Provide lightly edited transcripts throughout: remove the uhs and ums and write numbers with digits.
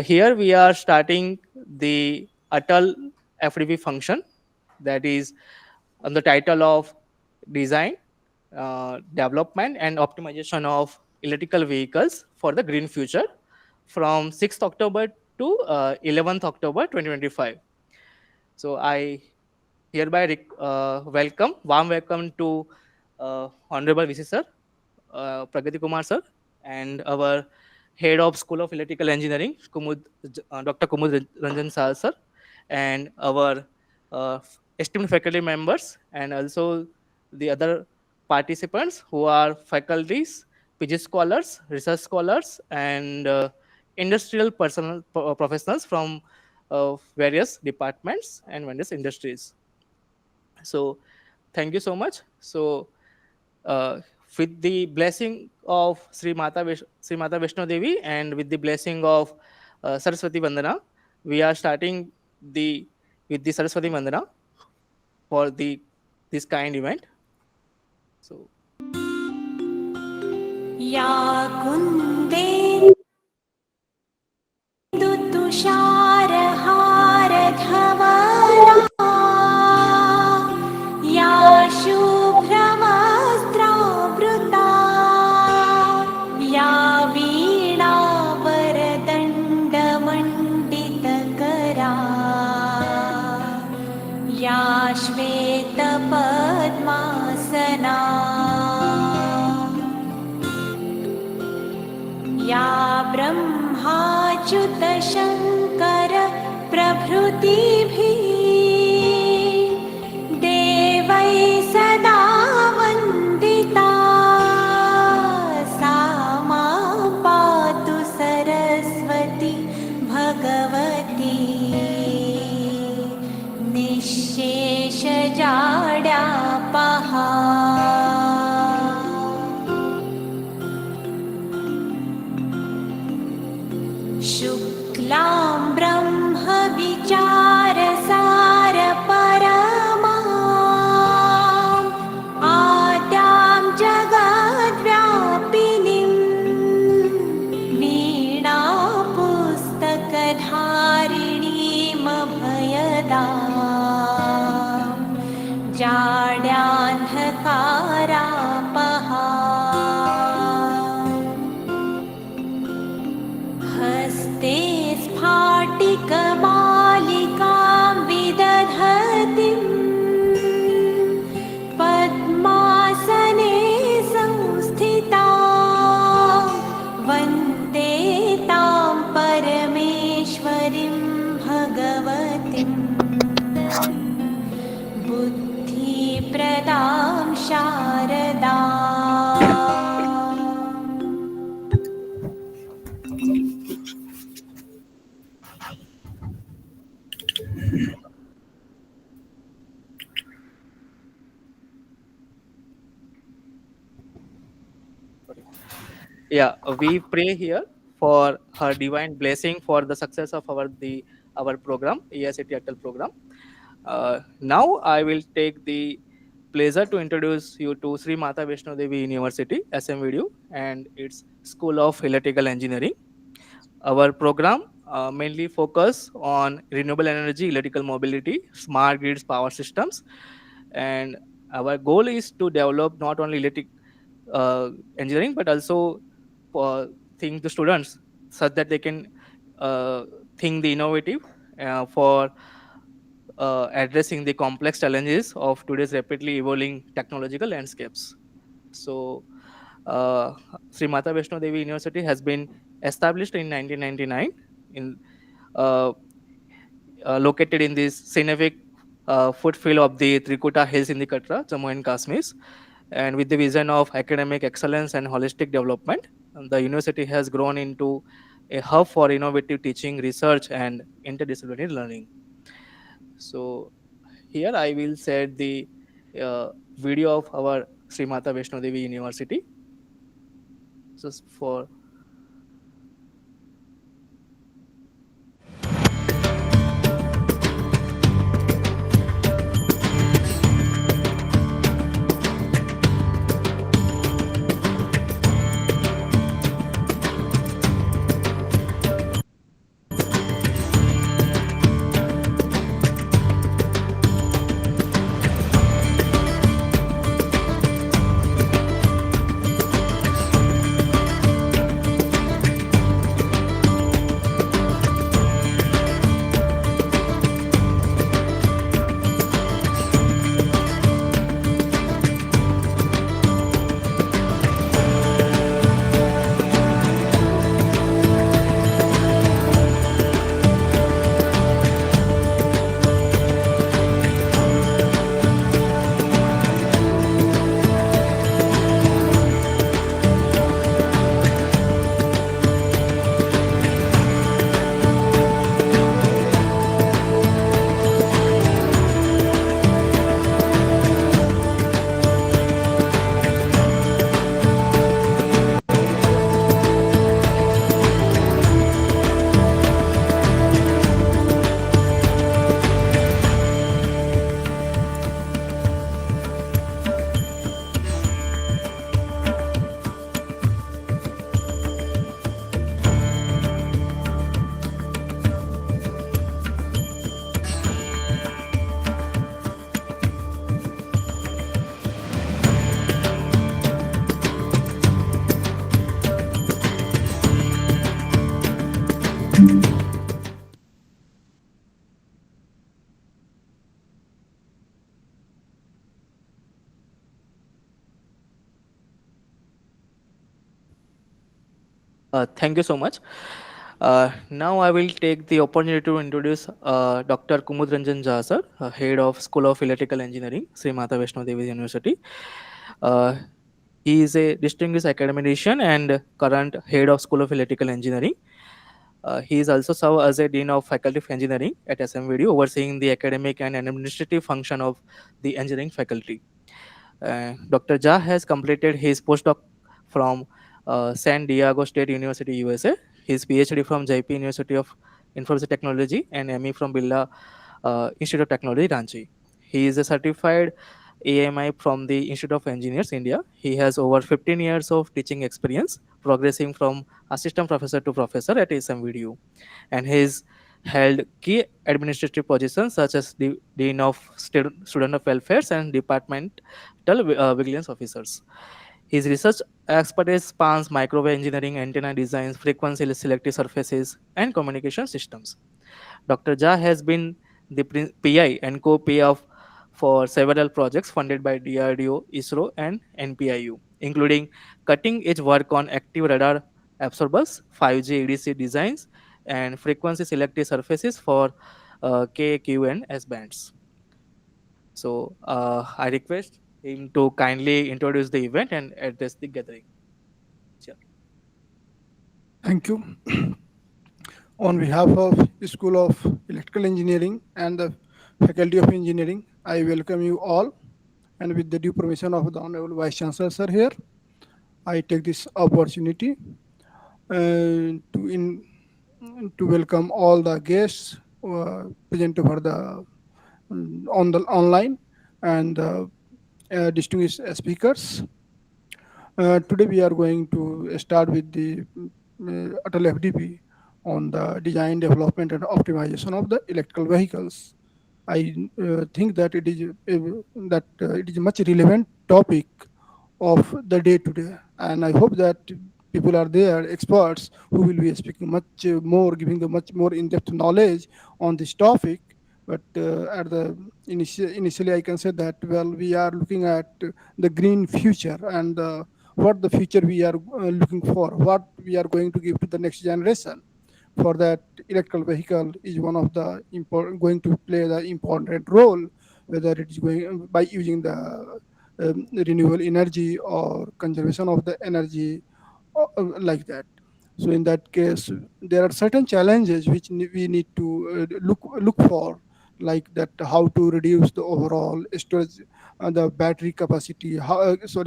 Here we are starting the ATAL FDP function, that is on the title of design, development and optimization of electrical vehicles for the green future from 6th October to 11th October 2025. So I hereby warm welcome to Honorable VC Sir, Pragati Kumar Sir, and our Head of School of Electrical Engineering, Dr. Kumud Ranjan Sahal Sir, and our esteemed faculty members, and also the other participants who are faculties, PG scholars, research scholars, and industrial professionals from various departments and various industries. So, thank you so much. So, uh, with the blessing of Sri Mata Vaishno Devi and with the blessing of Saraswati Vandana, we are starting the Saraswati Vandana for this kind event. So, या कुन्देन्दुतुषारहारधवला या शुभ्रवस्त्रावृता या वीणावरदण्डमण्डितकरा या श्वेतपद्मासना या ब्रह्माच्युतशङ्कर प्रभृतिभिः देवैः सदा वन्दिता सा मां पातु सरस्वती भगवती निःशेषजाड्यापहा शुक्लां ब्रह्मविचारसारपरमाम् आद्यां जगद्व्यापिनीं वीणापुस्तकधारिणीमभयदां जाड्यान्धकारापहा हस्ते स्फाटिकमालिकां विदधतीं पद्मासने संस्थिता वन्दे तां परमेश्वरीं भगवतीं बुद्धिप्रदां Sharda. yeah, we pray here for her divine blessing for the success of our program, AICTE ATAL program. Now I will take the pleasure to introduce you to Sri Mata Vaishno Devi University, SMVDU, and its School of Electrical Engineering. Our program mainly focus on renewable energy, electrical mobility, smart grids, power systems, and our goal is to develop not only electric engineering but also think the students such that they can think the innovative for addressing the complex challenges of today's rapidly evolving technological landscapes. So, Sri Mata Vaishno Devi University has been established in 1999, in located in this scenic foothill of the Trikuta Hills in the Katra, Jammu and Kashmir, and with the vision of academic excellence and holistic development, the university has grown into a hub for innovative teaching, research, and interdisciplinary learning. So here I will set the video of our Sri Mata Vaishno Devi University. Just for Thank you so much. Now I will take the opportunity to introduce Dr. Kumud Ranjan Jha, sir, head of School of Electrical Engineering, Sri Mata Vaishno Devi University. Uh, he is a distinguished academician and current head of School of Electrical Engineering. He is also served as a dean of Faculty of Engineering at SMVDU, overseeing the academic and administrative function of the engineering faculty. Dr. Jha has completed his postdoc from San Diego State University, USA, his PhD from JP University of Information Technology, and ME from Birla Institute of Technology, Ranchi. He is a certified AMI from the Institute of Engineers, India. He has over 15 years of teaching experience, progressing from assistant professor to professor at SMVDU, and he's held key administrative positions such as the Dean of Student of Welfare and Departmental Vigilance Officers. His research expertise spans microwave engineering, antenna designs, frequency selective surfaces, and communication systems. Dr. Jha has been the PI and co-PI of for several projects funded by DRDO, ISRO, and NPIU, including cutting-edge work on active radar absorbers, 5G ADC designs, and frequency selective surfaces for K, Q, and S bands. So I request him to kindly introduce the event and address the gathering. Sure. Thank you. On behalf of School of Electrical Engineering and the Faculty of Engineering, I welcome you all. And with the due permission of the Honorable Vice-Chancellor, sir, here, I take this opportunity to welcome all the guests present for the on the online and distinguished speakers. Today we are going to start with the ATAL FDP on the design, development, and optimization of the electrical vehicles. I think that it is a much relevant topic of the day today, and I hope that people are there, experts who will be speaking much more, giving the much more in-depth knowledge on this topic. But at the initially, I can say that we are looking at the green future and what the future we are looking for, what we are going to give to the next generation. For that, electrical vehicle is one of the going to play the important role, whether it is going by using the renewable energy or conservation of the energy, like that. So in that case, there are certain challenges which we need to look for, like that how to reduce the overall storage, the battery capacity,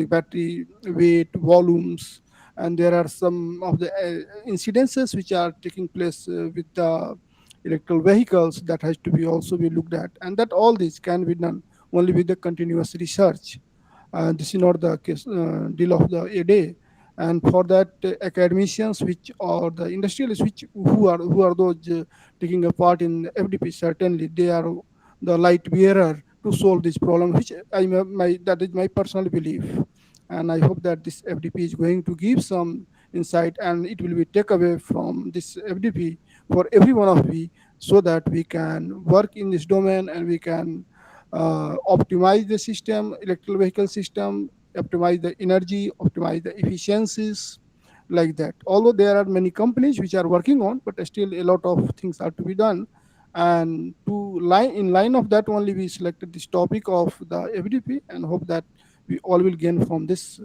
battery weight, volumes, and there are some of the incidences which are taking place with the electrical vehicles that has to be also be looked at, and that all this can be done only with the continuous research. This is not the case, deal of the a day. And for that, academicians which or the industrialists who are those taking a part in FDP, certainly they are the light bearer to solve this problem, which that is my personal belief. And I hope that this FDP is going to give some insight, and it will be takeaway from this FDP for every one of we, so that we can work in this domain and we can optimize the system, electrical vehicle system, optimize the energy, optimize the efficiencies, like that. Although there are many companies which are working on, but still a lot of things are to be done. And in line of that only, we selected this topic of the FDP, and hope that we all will gain from this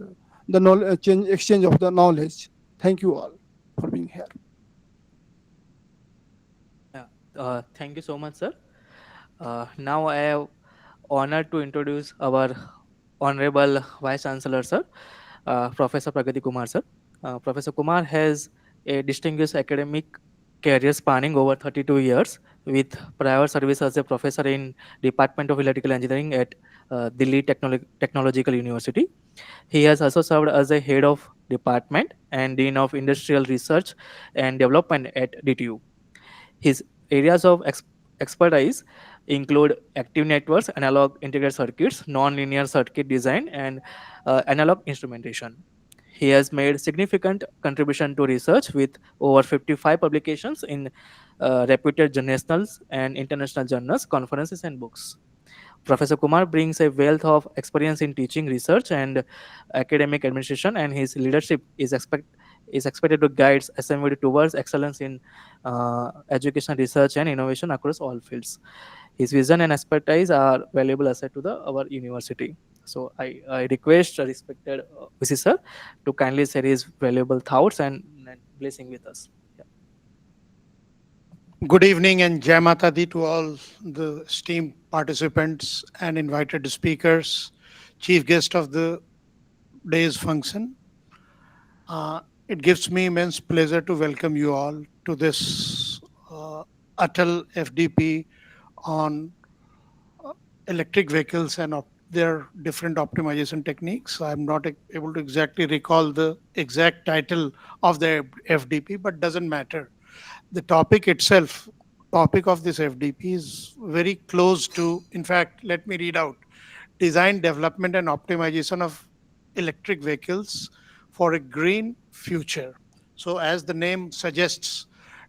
the knowledge, exchange of the knowledge. Thank you all for being here. Yeah. Thank you so much, sir. Now I have honor to introduce our Honorable Vice Chancellor, sir, Professor Pragati Kumar, sir. Professor Kumar has a distinguished academic career spanning over 32 years, with prior service as a professor in Department of Electrical Engineering at Delhi Technological University. He has also served as a head of department and dean of industrial research and development at DTU. His areas of expertise include active networks, analog integrated circuits, non-linear circuit design, and analog instrumentation. He has made significant contribution to research with over 55 publications in reputed national and international journals, conferences, and books. Professor Kumar brings a wealth of experience in teaching, research, and academic administration, and his leadership is is expected to guide SMVD towards excellence in education, research, and innovation across all fields. His vision and expertise are valuable asset to our university. So I request respected VC sir to kindly share his valuable thoughts and blessing with us. Yeah. Good evening and Jai Mata Di to all the esteemed participants and invited speakers, chief guest of the day's function. It gives me immense pleasure to welcome you all to this ATAL FDP on electric vehicles and their different optimization techniques. I'm not able to exactly recall the exact title of the FDP, but doesn't matter. The topic itself, topic of this FDP is very close to, in fact, let me read out: design, development, and optimization of electric vehicles for a green future. So, as the name suggests,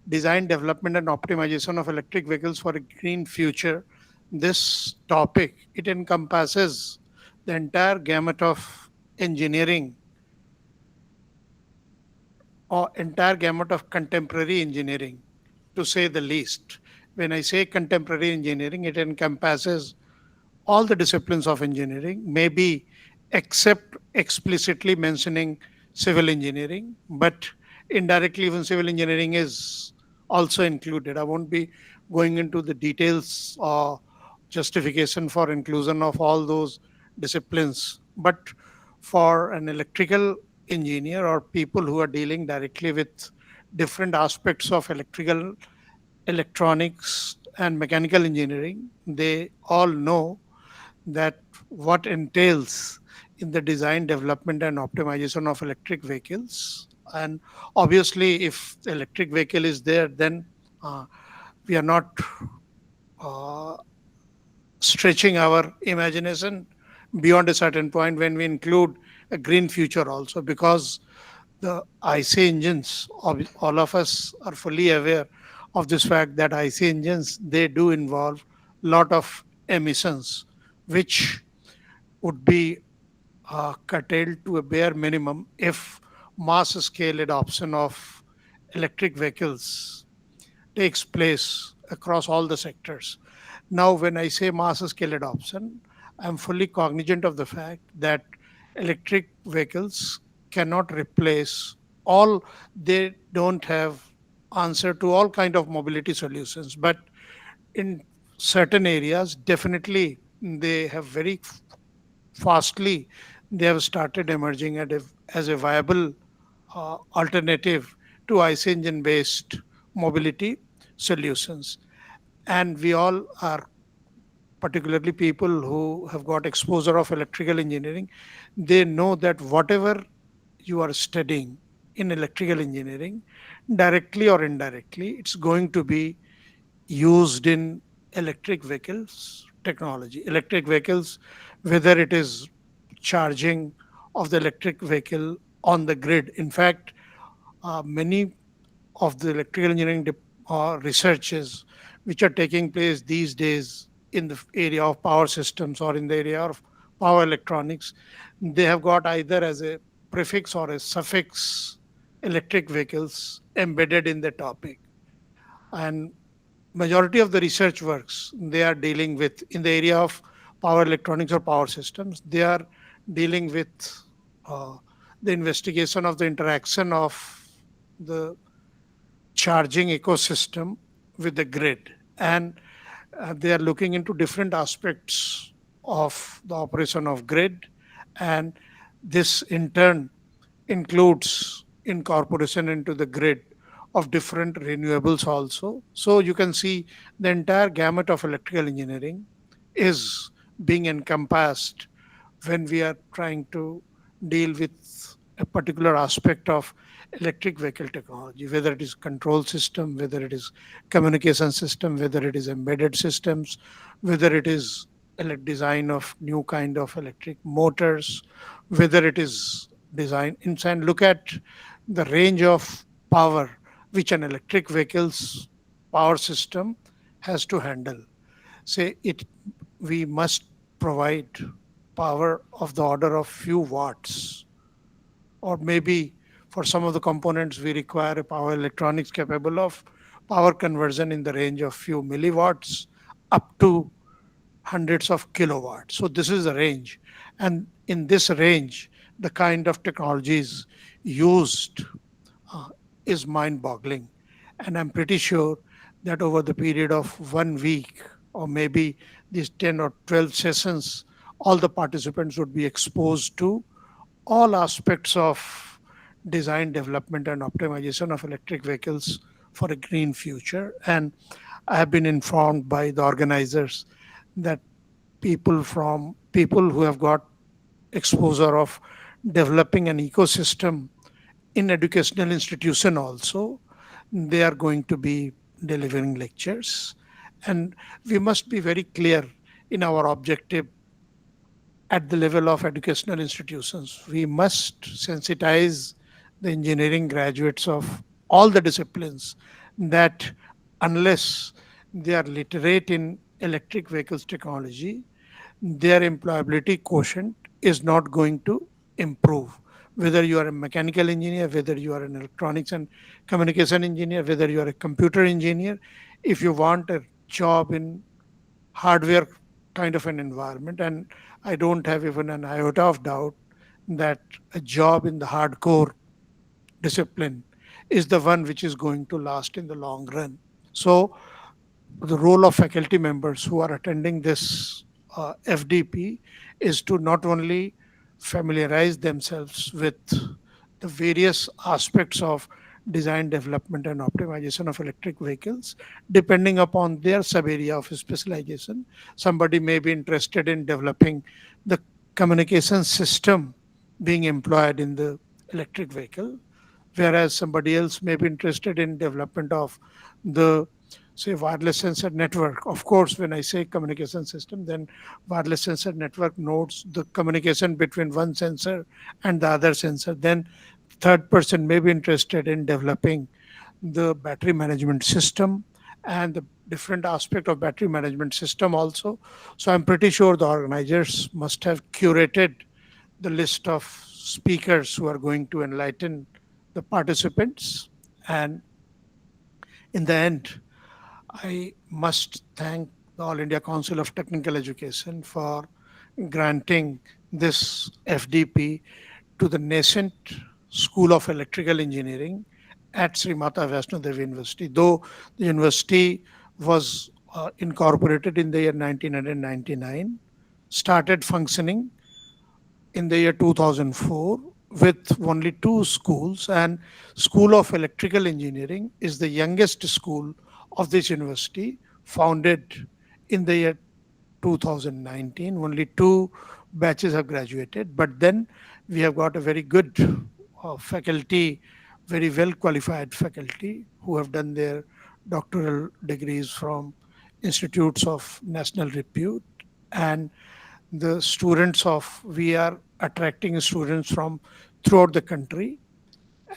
design, development, and optimization of electric vehicles for a green future. This topic, it encompasses the entire gamut of engineering or entire gamut of contemporary engineering, to say the least. When I say contemporary engineering, it encompasses all the disciplines of engineering, maybe except explicitly mentioning civil engineering, but indirectly, even civil engineering is also included. I won't be going into the details or justification for inclusion of all those disciplines, but for an electrical engineer or people who are dealing directly with different aspects of electrical, electronics, and mechanical engineering, they all know that what entails in the design, development, and optimization of electric vehicles. And obviously, if the electric vehicle is there, then we are not uh, stretching our imagination beyond a certain point when we include a green future also, because the IC engines, all of us are fully aware of this fact that IC engines, they do involve lot of emissions, which would be curtailed to a bare minimum if mass scale adoption of electric vehicles takes place across all the sectors. Now, when I say mass scale adoption, I'm fully cognizant of the fact that electric vehicles cannot replace all, they don't have answer to all kind of mobility solutions, but in certain areas, definitely they have very fastly, they have started emerging as a viable alternative to IC engine based mobility solutions. And we all are, particularly people who have got exposure of electrical engineering, they know that whatever you are studying in electrical engineering, directly or indirectly, it's going to be used in electric vehicles technology. Electric vehicles, whether it is charging of the electric vehicle on the grid. In fact, many of the electrical engineering researches which are taking place these days in the area of power systems or in the area of power electronics, they have got either as a prefix or a suffix electric vehicles embedded in the topic. And majority of the research works they are dealing with in the area of power electronics or power systems, they are dealing with uh, the investigation of the interaction of the charging ecosystem with the grid, and they are looking into different aspects of the operation of grid, and this in turn includes incorporation into the grid of different renewables also. So you can see the entire gamut of electrical engineering is being encompassed when we are trying to deal with a particular aspect of electric vehicle technology, whether it is control system, whether it is communication system, whether it is embedded systems, whether it is design of new kind of electric motors, whether it is design inside. Look at the range of power which an electric vehicle's power system has to handle. Say it, we must provide power of the order of few watts or maybe For some of the components, we require a power electronics capable of power conversion in the range of few milliwatts up to hundreds of kilowatts. So this is the range. And in this range, the kind of technologies used uh, is mind boggling. And I'm pretty sure that over the period of 1 week, or maybe these 10 or 12 sessions, all the participants would be exposed to all aspects of design, development, and optimization of electric vehicles for a green future. And I have been informed by the organizers that people who have got exposure of developing an ecosystem in educational institution also, they are going to be delivering lectures. And we must be very clear in our objective at the level of educational institutions. We must sensitize the engineering graduates of all the disciplines that unless they are literate in electric vehicles technology, their employability quotient is not going to improve. Whether you are a mechanical engineer, whether you are an electronics and communication engineer, whether you are a computer engineer, if you want a job in hardware kind of an environment, and I don't have even an iota of doubt that a job in the hardcore discipline is the one which is going to last in the long run. So the role of faculty members who are attending this FDP is to not only familiarize themselves with the various aspects of design, development, and optimization of electric vehicles, depending upon their sub area of specialization. Somebody may be interested in developing the communication system being employed in the electric vehicle, whereas somebody else may be interested in development of the say wireless sensor network. Of course, when I say communication system, then wireless sensor network nodes the communication between one sensor and the other sensor. Then third person may be interested in developing the battery management system and the different aspect of battery management system also. So I'm pretty sure the organizers must have curated the list of speakers who are going to enlighten the participants. And in the end, I must thank the All India Council of Technical Education for granting this FDP to the nascent School of Electrical Engineering at Sri Mata Vaishno Devi University. Though the university was incorporated in the year 1999, started functioning in the year 2004 with only two schools, and School of Electrical Engineering is the youngest school of this university, founded in the year 2019. Only two batches have graduated, but then we have got a very good faculty, very well qualified faculty who have done their doctoral degrees from institutes of national repute. And the students of we are attracting students from throughout the country,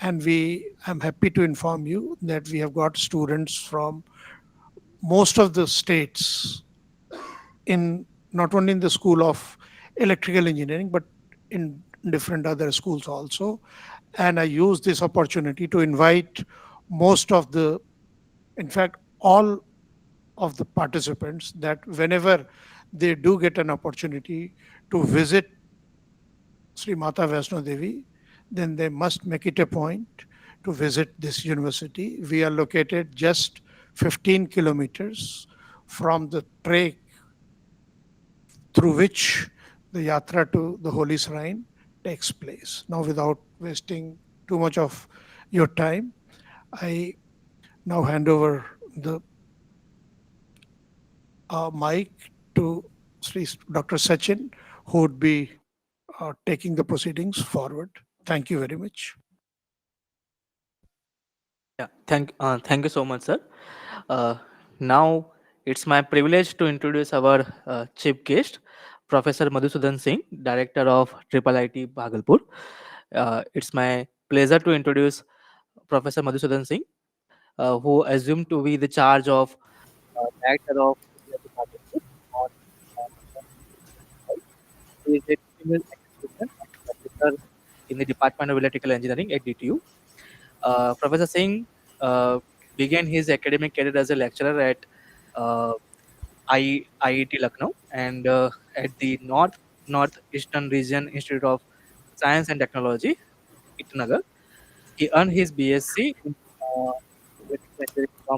and we I'm happy to inform you that we have got students from most of the states, in not only in the School of Electrical Engineering but in different other schools also. And I use this opportunity to invite most of the, in fact all of the participants, that whenever they do get an opportunity to visit Sri Mata Vaishno Devi, then they must make it a point to visit this university. We are located just 15 kilometers from the track through which the yatra to the holy shrine takes place. Now, without wasting too much of your time, I now hand over the mic to Sri Dr. Sachin, who would be taking the proceedings forward. Thank you very much. Yeah, thank you so much, sir. Uh, Now it's my privilege to introduce our chief guest, Professor Madhusudan Singh, Director of IIIT Bhagalpur. It's my pleasure to introduce Professor Madhusudan Singh, who assumed to be the charge of Director of IIIT Bhagalpur on uh, he is a female academician and professor in the Department of Electrical Engineering at DTU. Professor Singh began his academic career as a lecturer at uh, IIT Lucknow and at the Northeastern Region Institute of Science and Technology, Itanagar. He earned his BSc in electrical engineering from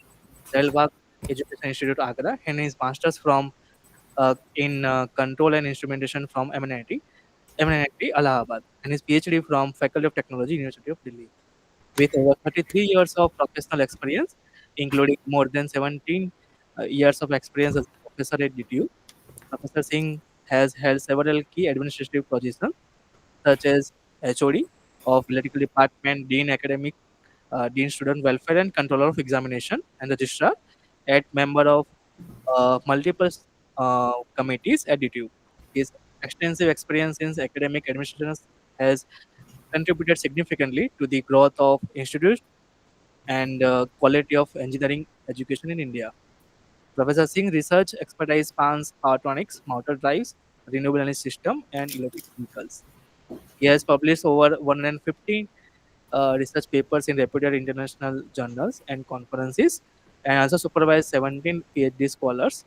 Dalbagh Education Institute, Agra, and his master's from in control and instrumentation from MNIT Allahabad, and his PhD from Faculty of Technology, University of Delhi. With over 33 years of professional experience, including more than 17 years of experience as a professor at DTU, Professor Singh has held several key administrative positions such as HOD of Electrical Department, Dean Academic, Dean Student Welfare and Controller of Examination, and Registrar at member of multiple committees at DTU. His extensive experience in academic administration has contributed significantly to the growth of institutes and quality of engineering education in India. Professor Singh research expertise spans powertronics, motor drives, renewable energy system, and electric vehicles. He has published over 150 research papers in reputed international journals and conferences, and also supervised 17 PhD scholars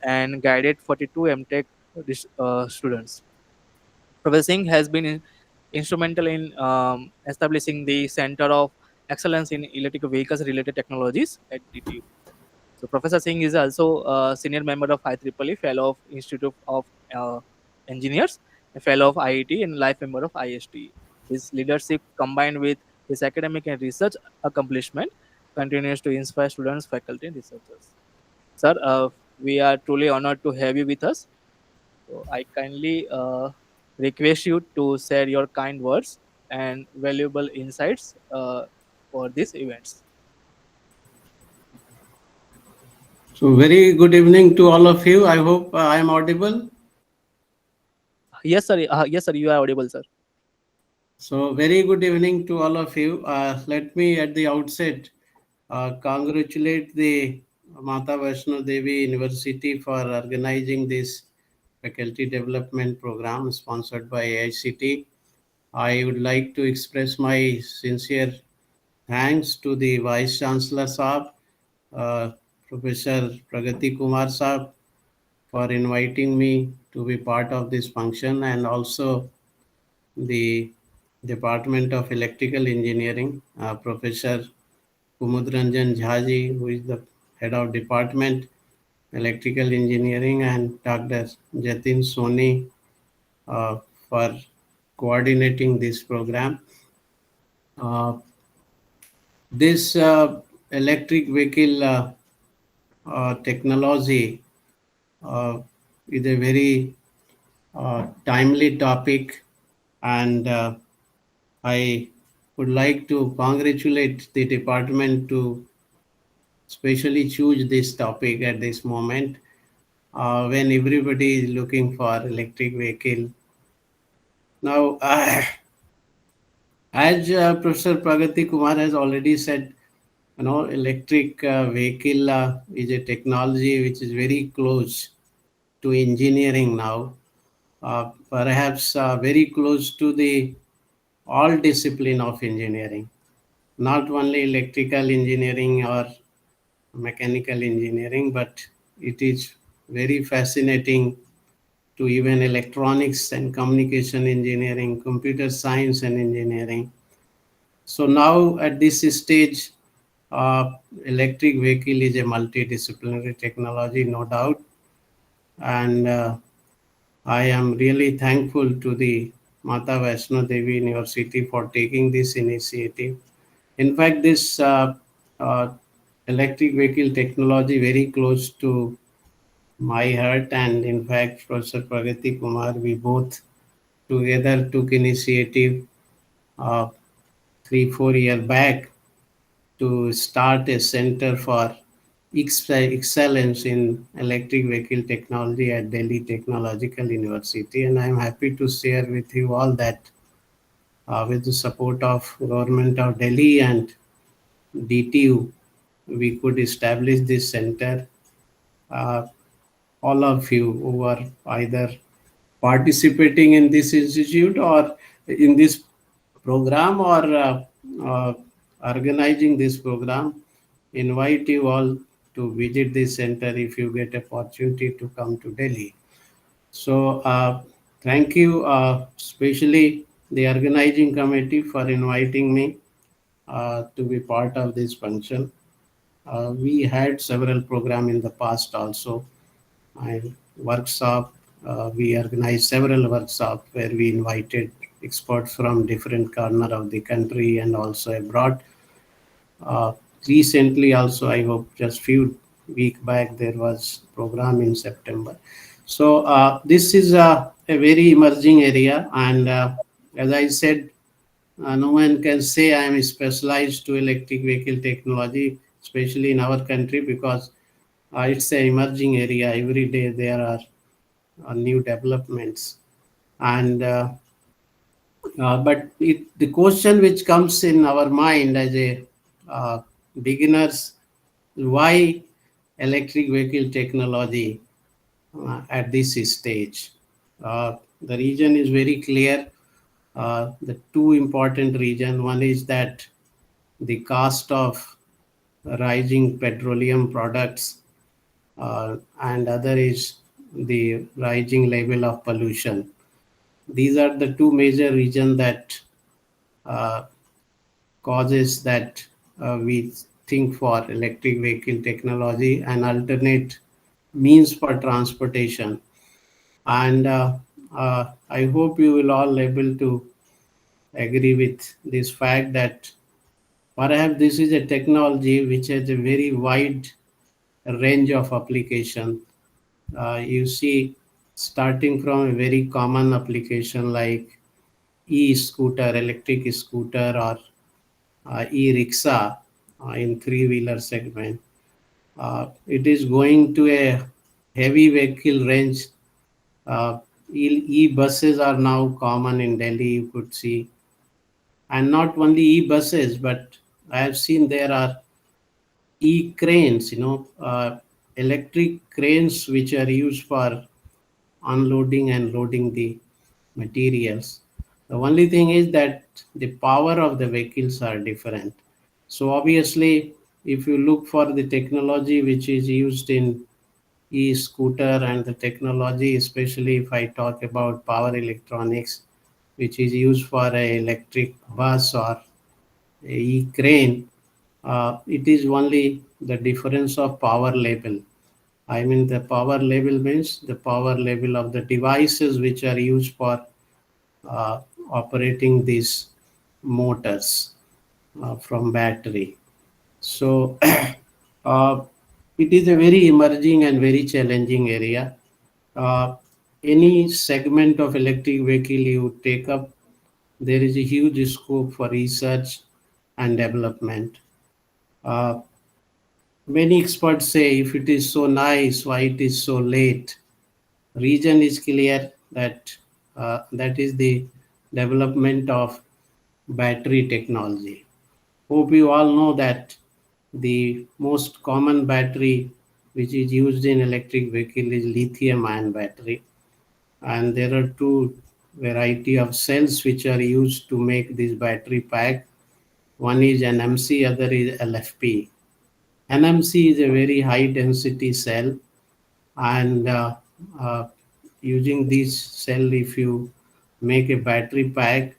and guided 42 MTech students. Professor Singh has been instrumental in establishing the Center of Excellence in Electric Vehicles Related Technologies at DTU. So Professor Singh is also a senior member of IEEE, fellow of Institute of Engineers, a fellow of IIT, and life member of IST. His leadership, combined with his academic and research accomplishment, continues to inspire students, faculty, and researchers. Sir, we are truly honored to have you with us. So I kindly request you to share your kind words and valuable insights for these events. So very good evening to all of you. I hope I am audible. Yes, sir. Yes, sir. You are audible, sir. So very good evening to all of you. Let me at the outset congratulate the Mata Vaishno Devi University for organizing this faculty development program sponsored by AICT. I would like to express my sincere thanks to the Vice-Chancellor Saab, uh, Professor Pragati Kumar Saab, for inviting me to be part of this function, and also the Department of Electrical Engineering, Professor Kumudranjan Jhaji, who is the head of Department Electrical Engineering, and Dr. Jatin Soni for coordinating this program. This electric vehicle technology is a very timely topic, and I would like to congratulate the department to specially choose this topic at this moment when everybody is looking for electric vehicle. Now, as Professor Pragati Kumar has already said, electric vehicle is a technology which is very close to engineering now, perhaps very close to the all discipline of engineering, not only electrical engineering or mechanical engineering, but it is very fascinating to even electronics and communication engineering, computer science and engineering. So now at this stage, electric vehicle is a multidisciplinary technology, no doubt. And I am really thankful to the Mata Vaishno Devi University for taking this initiative. In fact, this uh, electric vehicle technology very close to my heart, and in fact, Professor Pragati Kumar, we both together took initiative uh, 3-4 years back to start a center for excellence in electric vehicle technology at Delhi Technological University, and I am happy to share with you all that with the support of government of Delhi and DTU, we could establish this center. Uh, all of you who are either participating in this institute or in this program or organizing this program. Invite you all to visit this center if you get opportunity to come to Delhi. So thank you, especially the organizing committee for inviting me to be part of this function. We had several programs in the past also, and workshop. We organized several workshops where we invited experts from different corner of the country and also abroad. Uh, Recently also, I hope just few week back, there was program in September. So this is a very emerging area, and as I said, no one can say I am specialized to electric vehicle technology, especially in our country, because it's an emerging area. Every day there are new developments, and but the question which comes in our mind as a beginners, why electric vehicle technology at this stage? The reason is very clear. The two important reasons. One is that the cost of rising petroleum products, and other is the rising level of pollution. These are the two major reasons that uh, causes that we think for electric vehicle technology and alternate means for transportation. And I hope you will all able to agree with this fact that perhaps this is a technology which has a very wide range of application. You see, starting from a very common application like e-scooter, electric scooter, or e-rickshaw in three-wheeler segment. It is going to a heavy vehicle range. Uh, E-buses are now common in Delhi, you could see. And not only e-buses, but I have seen there are e-cranes, electric cranes which are used for unloading and loading the materials. The only thing is that the power of the vehicles are different. So obviously, if you look for the technology which is used in e-scooter and the technology, especially if I talk about power electronics, which is used for a electric bus or a e-crane, it is only the difference of power level. I mean, the power level means the power level of the devices which are used for uh, operating these motors from battery. So uh, it is a very emerging and very challenging area. Uh, any segment of electric vehicle you take up, there is a huge scope for research and development. Uh, Many experts say if it is so nice, why it is so late? Reason is clear that that is the development of battery technology. Hope you all know that the most common battery which is used in electric vehicle is lithium ion battery, and there are two variety of cells which are used to make this battery pack. One is NMC, other is LFP. NMC is a very high density cell, and uh, using this cell, if you make a battery pack,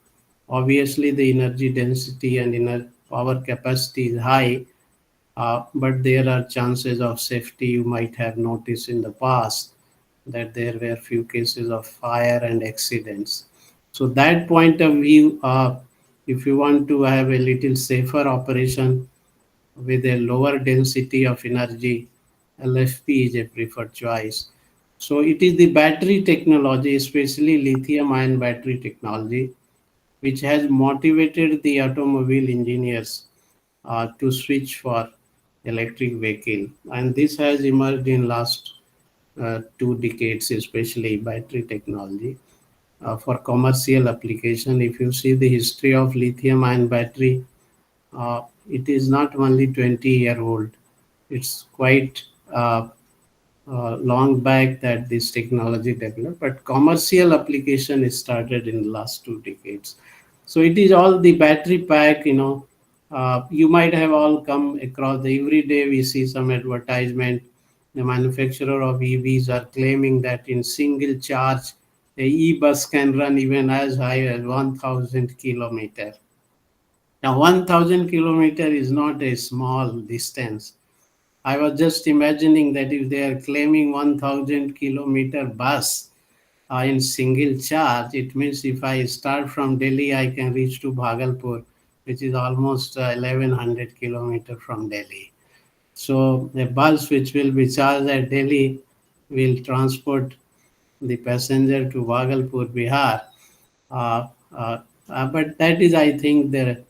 obviously the energy density and inner power capacity is high, but there are chances of safety. You might have noticed in the past that there were few cases of fire and accidents. So that point of view, if you want to have a little safer operation with a lower density of energy, LFP is a preferred choice. So it is the battery technology, especially lithium ion battery technology, which has motivated the automobile engineers to switch for electric vehicle. And this has emerged in last 2 decades, especially battery technology. For commercial application, if you see the history of lithium ion battery, it is not only 20-year old. It's quite long back that this technology developed, but commercial application is started in the last 2 decades. So it is all the battery pack, you might have all come across the every day we see some advertisement. The manufacturer of EVs are claiming that in single charge, a e-bus can run even as high as 1000 kilometer. Now 1000 kilometer is not a small distance. I was just imagining that if they are claiming 1000-kilometer bus in single charge, it means if I start from Delhi, I can reach to Bhagalpur, which is almost 1100 kilometer from Delhi. So a bus which will be charged at Delhi will transport the passenger to Bhagalpur, Bihar. Uh, uh, but that is, I think, the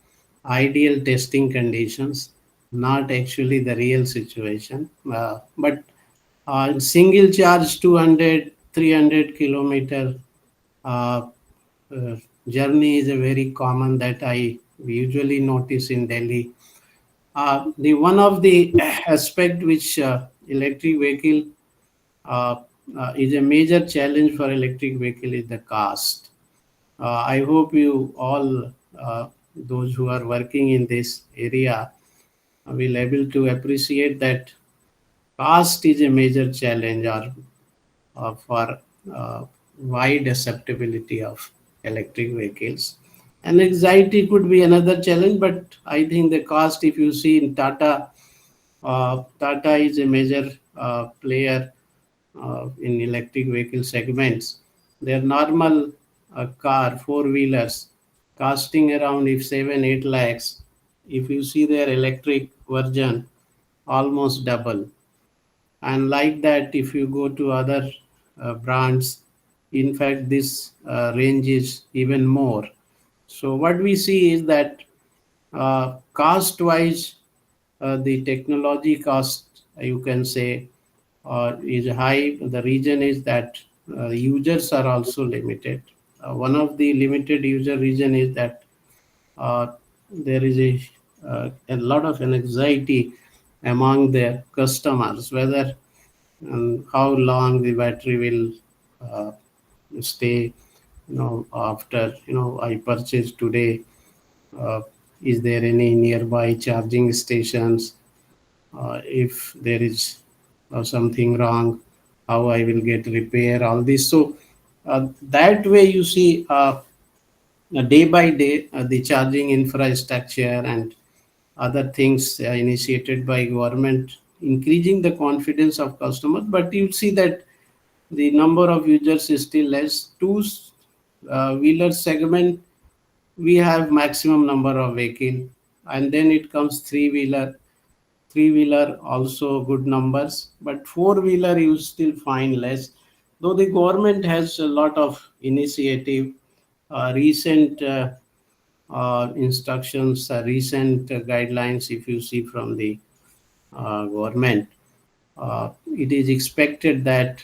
ideal testing conditions, not actually the real situation. But single charge 200, 300 kilometer uh, uh, journey is a very common that I usually notice in Delhi. The one of the aspect which electric vehicle uh, is a major challenge for electric vehicle is the cost. I hope you all, those who are working in this area, will able to appreciate that cost is a major challenge for wide acceptability of electric vehicles. And anxiety could be another challenge, but I think the cost, if you see in Tata, Tata is a major player in electric vehicle segments. Their normal car, four-wheelers, costing around if 7-8 lakhs. If you see their electric version, almost double. And like that, if you go to other brands, in fact, this range is even more. So what we see is that cost wise, the technology cost, you can say, is high. The reason is that users are also limited. One of the limited user reason is that uh, there is a lot of anxiety among the customers, whether and how long the battery will uh, stay, after I purchased today. uh, is there any nearby charging stations? If there is something wrong, how I will get repair, all this. So that way you see, day by day, the charging infrastructure and other things initiated by government increasing the confidence of customers, but you see that the number of users is still less. Two wheeler segment, we have maximum number of vehicle, and then it comes three wheeler also good numbers, but four-wheeler you still find less, though the government has a lot of initiative. Recent instructions, recent guidelines, if you see from the government, it is expected that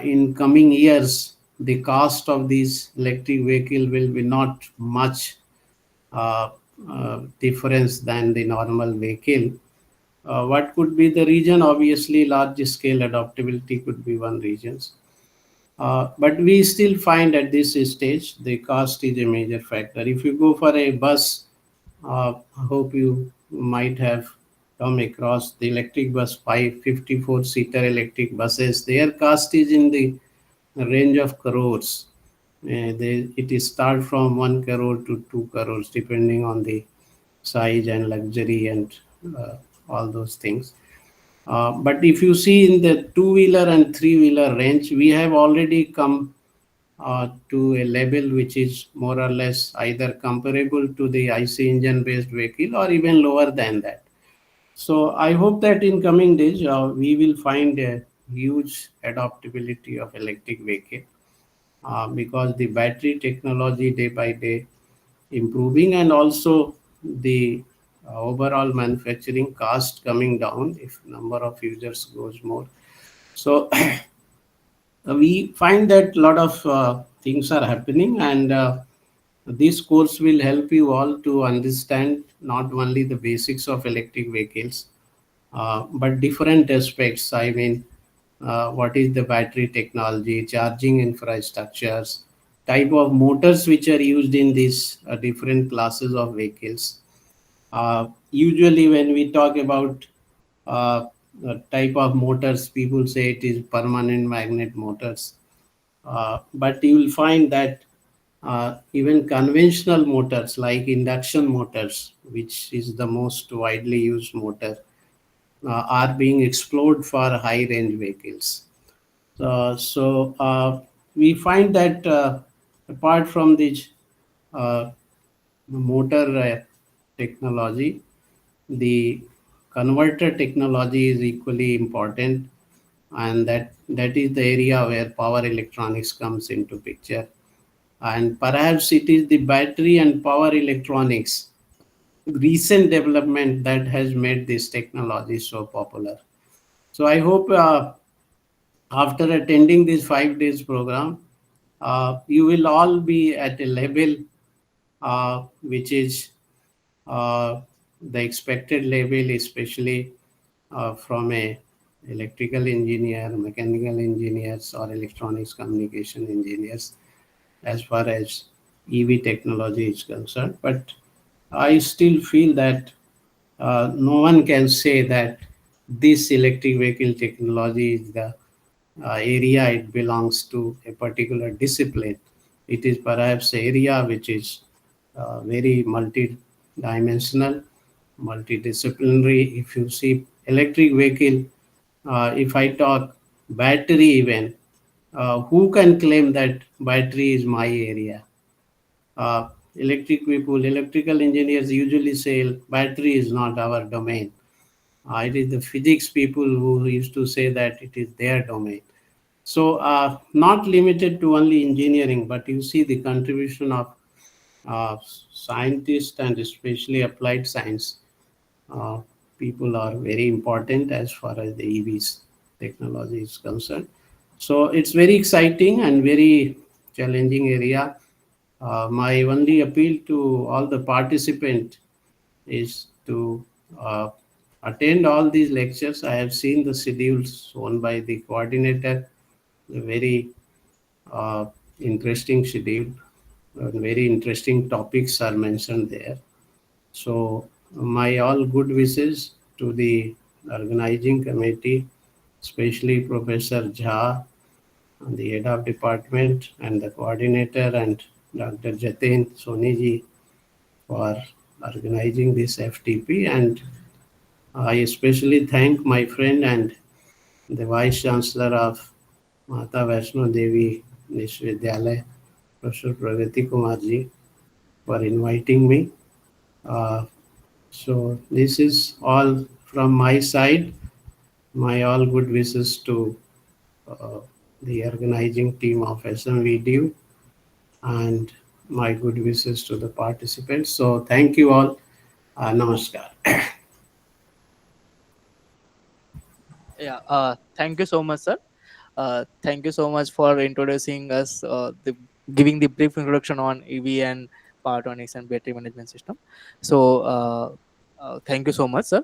in coming years the cost of these electric vehicle will be not much uh, difference than the normal vehicle. What could be the reason? Obviously, large scale adaptability could be one reason. But we still find at this stage the cost is a major factor. If you go for a bus, I hope you might have come across the electric bus, 554-seater electric buses. Their cost is in the range of crores. It is start from 1 crore to 2 crores, depending on the size and luxury and all those things. But if you see in the two-wheeler and three-wheeler range, we have already come to a level which is more or less either comparable to the IC engine-based vehicle or even lower than that. So I hope that in coming days we will find a huge adaptability of electric vehicle, because the battery technology day by day improving, and also the overall manufacturing cost coming down if number of users goes more. So we find that a lot of things are happening, and this course will help you all to understand not only the basics of electric vehicles, but different aspects. I mean, what is the battery technology, charging infrastructures, type of motors which are used in these different classes of vehicles. Usually, when we talk about type of motors, people say it is permanent magnet motors. But you will find that even conventional motors like induction motors, which is the most widely used motor, are being explored for high range vehicles. So we find that apart from this uh, motor technology, the converter technology is equally important, and that is the area where power electronics comes into picture. And perhaps it is the battery and power electronics recent development that has made this technology so popular. So I hope after attending this 5 days program, you will all be at a level which is uh, the expected level, especially from a electrical engineer, mechanical engineers, or electronics communication engineers, as far as EV technology is concerned. But I still feel that no one can say that this electric vehicle technology is the area it belongs to a particular discipline. It is perhaps an area which is very multi-dimensional, multidisciplinary. If you see electric vehicle, if I talk battery even, who can claim that battery is my area? Electric people, electrical engineers usually say battery is not our domain. It is the physics people who used to say that it is their domain. So, not limited to only engineering, but you see the contribution of uh, scientists and especially applied science uh, people are very important as far as the EVs technology is concerned. So, it's very exciting and very challenging area. My only appeal to all the participants is to uh, attend all these lectures. I have seen the schedules shown by the coordinator, a very uh, interesting schedule, very interesting topics are mentioned there. So, my all good wishes to the organizing committee, especially Professor Jha, the head of department, and the coordinator, and Dr. Jatin Soniji for organizing this FTP. And I especially thank my friend and the Vice-Chancellor of Mata Vaishno Devi Vishwavidyalaya, Professor Pragati Kumar ji, for inviting me. Uh, so this is all from my side. My all good wishes to uh, the organizing team of SMVDU, and my good wishes to the participants. So thank you all. Namaskar. Yeah, thank you so much, sir. Thank you so much for introducing us, giving the brief introduction on EV and power electronics and battery management system. So, thank you so much, sir.